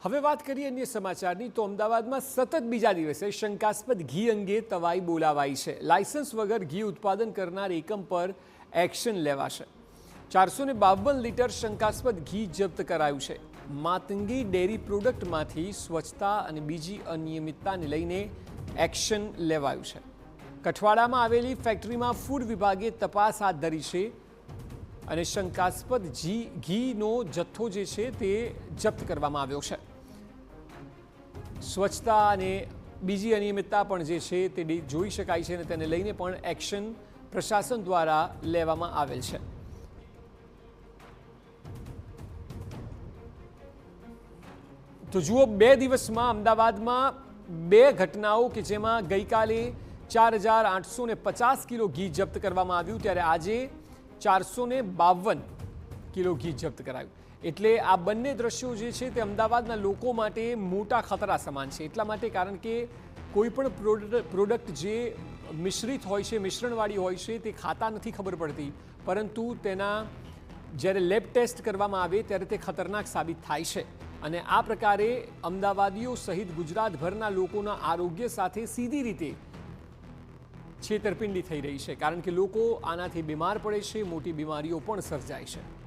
હવે વાત કરીએ અન્ય સમાચારની તો અમદાવાદમાં સતત બીજા દિવસે શંકાસ્પદ ઘી અંગે તવાઈ બોલાવાઈ છે। લાયસન્સ વગર ઘી ઉત્પાદન કરનાર એકમ પર એક્શન લેવાશે। 452 લીટર શંકાસ્પદ ઘી જપ્ત કરાયું છે। માતંગી ડેરી પ્રોડક્ટમાંથી સ્વચ્છતા અને બીજી અનિયમિતતાને લઈને એક્શન લેવાયું છે। કઠવાડામાં આવેલી ફેક્ટરીમાં ફૂડ વિભાગે તપાસ હાથ ધરી છે અને શંકાસ્પદ ઘીનો જથ્થો જે છે તે જપ્ત કરવામાં આવ્યો છે। સ્વચ્છતા અને બીજી અનિયમિતતા પણ જે છે તે જોઈ શકાય છે અને તેને લઈને પણ એક્શન પ્રશાસન દ્વારા લેવામાં આવેલ છે। તો જુઓ, 2 દિવસમાં અમદાવાદમાં 2 ઘટનાઓ કે જેમાં ગઈકાલે 4850 કિલો ઘી જપ્ત કરવામાં આવ્યું, ત્યારે આજે 452 કિલો ઘી જપ્ત કરાયું। એટલે આ બંને દ્રશ્યો જે છે તે અમદાવાદના લોકો માટે મોટા ખતરા સમાન છે। એટલા માટે કારણ કે કોઈ પણ પ્રોડક્ટ જે મિશ્રિત હોય છે, મિશ્રણવાળી હોય છે, તે ખાતા નથી ખબર પડતી, પરંતુ તેના જ્યારે લેબ ટેસ્ટ કરવામાં આવે ત્યારે તે ખતરનાક સાબિત થાય છે। અને આ પ્રકારે અમદાવાદીઓ સહિત ગુજરાતભરના લોકોના આરોગ્ય સાથે સીધી રીતે છેતરપિંડી થઈ રહી છે, કારણ કે લોકો આનાથી બીમાર પડે છે, મોટી બીમારીઓ પણ સર્જાય છે।